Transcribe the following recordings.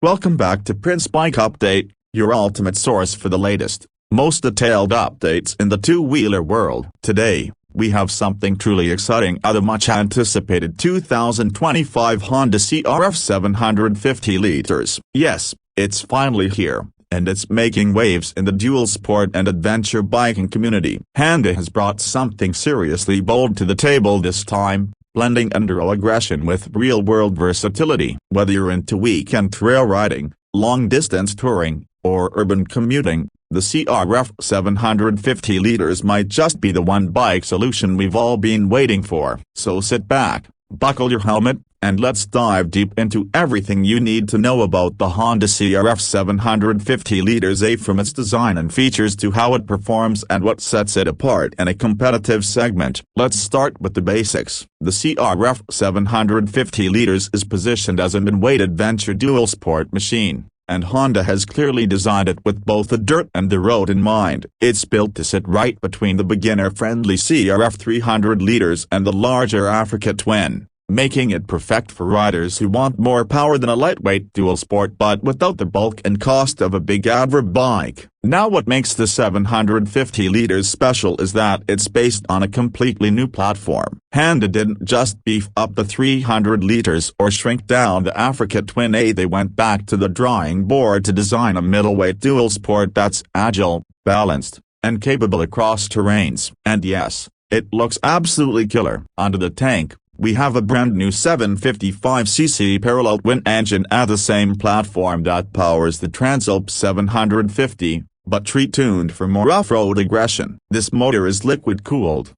Welcome back to Prince Bike Update, your ultimate source for the latest, most detailed updates in the two-wheeler world. Today, we have something truly exciting out of much-anticipated 2025 Honda CRF 750 liters. Yes, it's finally here, and it's making waves in the dual sport and adventure biking community. Honda has brought something seriously bold to the table this time, blending enduro aggression with real-world versatility. Whether you're into weekend trail riding, long-distance touring, or urban commuting, the CRF 750 liters might just be the one bike solution we've all been waiting for. So sit back, buckle your helmet, and let's dive deep into everything you need to know about the Honda CRF 750 liters, from its design and features to how it performs and what sets it apart in a competitive segment. Let's start with the basics. The CRF 750 liters is positioned as a mid-weight adventure dual sport machine, and Honda has clearly designed it with both the dirt and the road in mind. It's built to sit right between the beginner-friendly CRF 300 liters and the larger Africa Twin, making it perfect for riders who want more power than a lightweight dual sport but without the bulk and cost of a big adverb bike. Now, what makes the 750 liters special is that it's based on a completely new platform. Honda didn't just beef up the 300 liters or shrink down the Africa Twin. They went back to the drawing board to design a middleweight dual sport that's agile, balanced, and capable across terrains. And yes, it looks absolutely killer. Under the tank, we have a brand new 755cc parallel twin engine at the same platform that powers the Transalp 750, but tuned for more off-road aggression. This motor is liquid-cooled,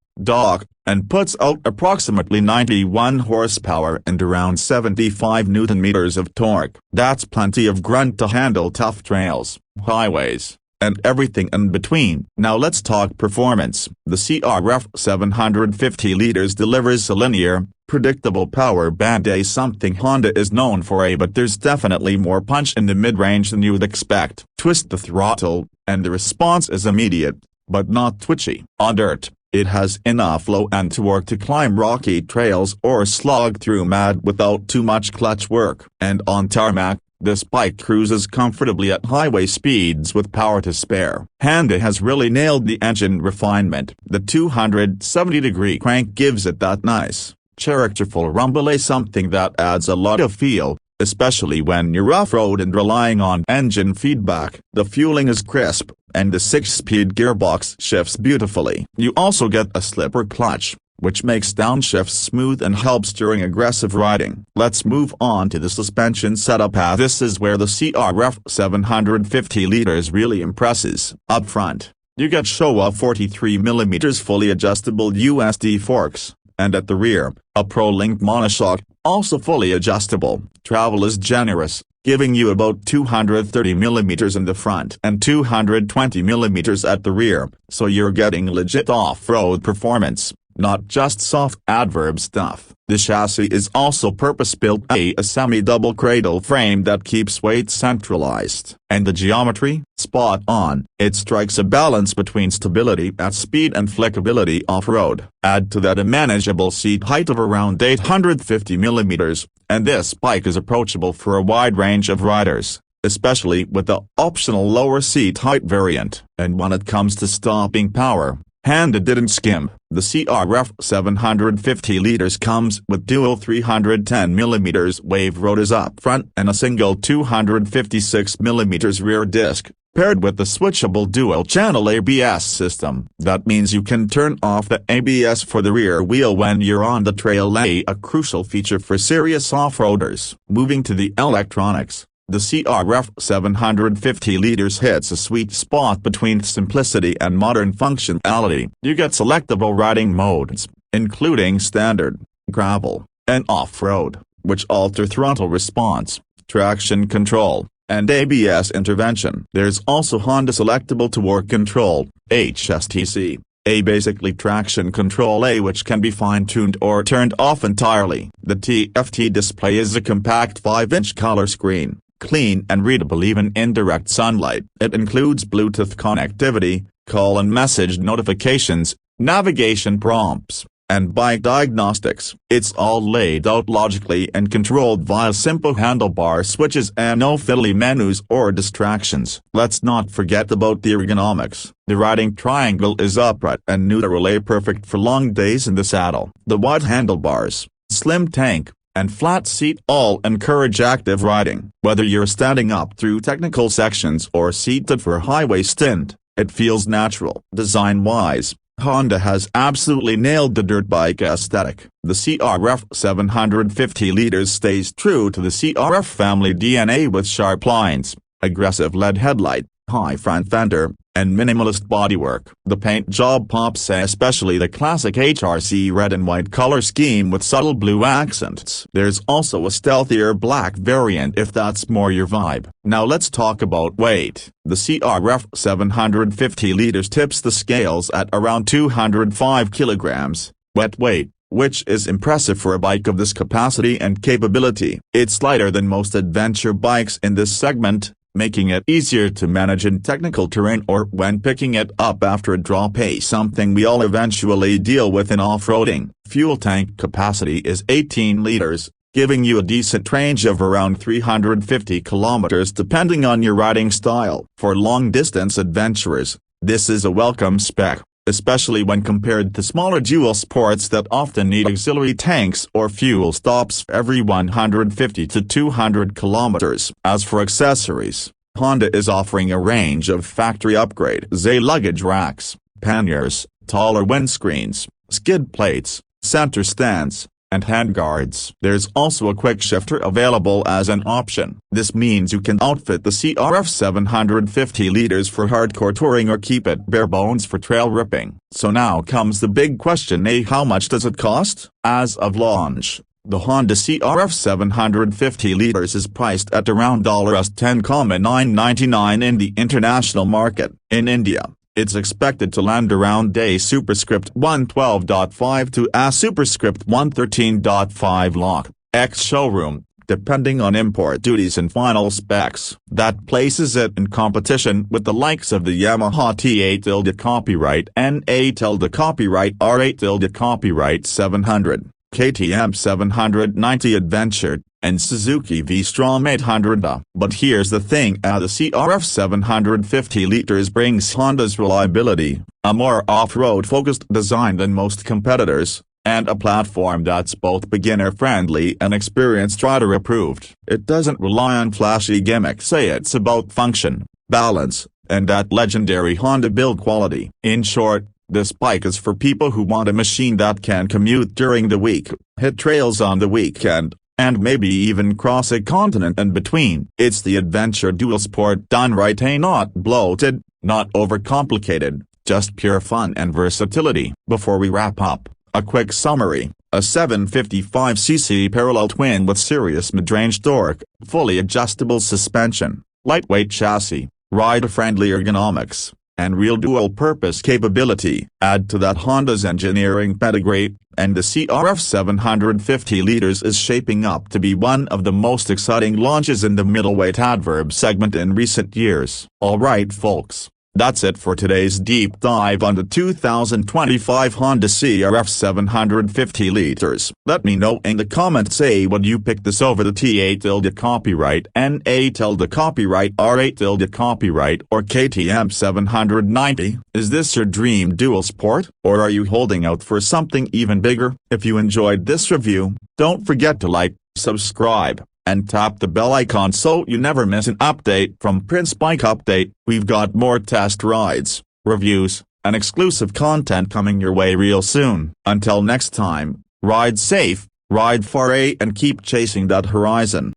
and puts out approximately 91 horsepower and around 75 Nm of torque. That's plenty of grunt to handle tough trails, highways, and everything in between. Now let's talk performance. The CRF 750 liters delivers a linear, predictable power band, something Honda is known for, but there's definitely more punch in the mid-range than you'd expect. Twist the throttle, and the response is immediate, but not twitchy. On dirt, it has enough low end torque to climb rocky trails or slog through mud without too much clutch work. And on tarmac, this bike cruises comfortably at highway speeds with power to spare. Honda has really nailed the engine refinement. The 270-degree crank gives it that nice, characterful rumble, something that adds a lot of feel, especially when you're off-road and relying on engine feedback. The fueling is crisp, and the 6-speed gearbox shifts beautifully. You also get a slipper clutch, which makes downshifts smooth and helps during aggressive riding. Let's move on to the suspension setup. This is where the CRF 750 liters really impresses. Up front, you get Showa 43mm fully adjustable USD forks, and at the rear, a Pro-Link monoshock, also fully adjustable. Travel is generous, giving you about 230mm in the front and 220mm at the rear, so you're getting legit off-road performance, not just soft adverb stuff. The chassis is also purpose-built, a semi-double cradle frame that keeps weight centralized. And the geometry? Spot on. It strikes a balance between stability at speed and flexibility off-road. Add to that a manageable seat height of around 850mm, and this bike is approachable for a wide range of riders, especially with the optional lower seat height variant. And when it comes to stopping power, Honda didn't skimp. The CRF 750 liters comes with dual 310mm wave rotors up front and a single 256mm rear disc, paired with the switchable dual-channel ABS system. That means you can turn off the ABS for the rear wheel when you're on the trail, a crucial feature for serious off-roaders. Moving to the electronics, the CRF 750 liters hits a sweet spot between simplicity and modern functionality. You get selectable riding modes, including standard, gravel, and off-road, which alter throttle response, traction control, and ABS intervention. There's also Honda Selectable Torque Control, HSTC, basically traction control, which can be fine-tuned or turned off entirely. The TFT display is a compact 5-inch color screen, clean and readable even in direct sunlight. It includes Bluetooth connectivity, call and message notifications, navigation prompts, and bike diagnostics. It's all laid out logically and controlled via simple handlebar switches and no fiddly menus or distractions. Let's not forget about the ergonomics. The riding triangle is upright and neutral, perfect for long days in the saddle. The wide handlebars, slim tank, and flat seat all encourage active riding. Whether you're standing up through technical sections or seated for a highway stint, it feels natural. Design-wise, Honda has absolutely nailed the dirt bike aesthetic. The CRF 750L stays true to the CRF family DNA with sharp lines, aggressive LED headlight, high front fender, and minimalist bodywork. The paint job pops, especially the classic HRC red and white color scheme with subtle blue accents. There's also a stealthier black variant if that's more your vibe. Now let's talk about weight. The CRF 750L tips the scales at around 205 kilograms, wet weight, which is impressive for a bike of this capacity and capability. It's lighter than most adventure bikes in this segment, making it easier to manage in technical terrain or when picking it up after a drop, something we all eventually deal with in off-roading. Fuel tank capacity is 18 liters, giving you a decent range of around 350 kilometers depending on your riding style. For long-distance adventurers, this is a welcome spec, especially when compared to smaller dual sports that often need auxiliary tanks or fuel stops every 150 to 200 kilometers. As for accessories, Honda is offering a range of factory upgrades: luggage racks, panniers, taller windscreens, skid plates, center stands, and handguards. There's also a quick shifter available as an option. This means you can outfit the CRF 750L for hardcore touring or keep it bare bones for trail ripping. So now comes the big question: how much does it cost? As of launch, the Honda CRF 750L is priced at around $10,999 in the international market. In India, it's expected to land around a superscript 112.5 to a superscript 113.5 lakh, ex-showroom, depending on import duties and final specs. That places it in competition with the likes of the Yamaha T8 copyright N8 copyright R8 copyright 700, KTM 790 Adventure, and Suzuki V-Strom 800. But here's the thing, the CRF 750L brings Honda's reliability, a more off-road focused design than most competitors, and a platform that's both beginner-friendly and experienced rider-approved. It doesn't rely on flashy gimmicks, it's about function, balance, and that legendary Honda build quality. In short, this bike is for people who want a machine that can commute during the week, hit trails on the weekend, and maybe even cross a continent and between. It's the adventure dual sport done right, not bloated, not overcomplicated, just pure fun and versatility. Before we wrap up, a quick summary: a 755cc parallel twin with serious midrange torque, fully adjustable suspension, lightweight chassis, rider-friendly ergonomics, and real dual-purpose capability. Add to that Honda's engineering pedigree, and the CRF 750L is shaping up to be one of the most exciting launches in the middleweight adverb segment in recent years. Alright folks, that's it for today's deep dive on the 2025 Honda CRF 750L. Let me know in the comments, would you pick this over the T8 copyright N8 copyright R8 copyright or KTM 790? Is this your dream dual sport, or are you holding out for something even bigger? If you enjoyed this review, don't forget to like, subscribe, and tap the bell icon so you never miss an update from Prince Bike Update. We've got more test rides, reviews, and exclusive content coming your way real soon. Until next time, ride safe, ride far, and keep chasing that horizon.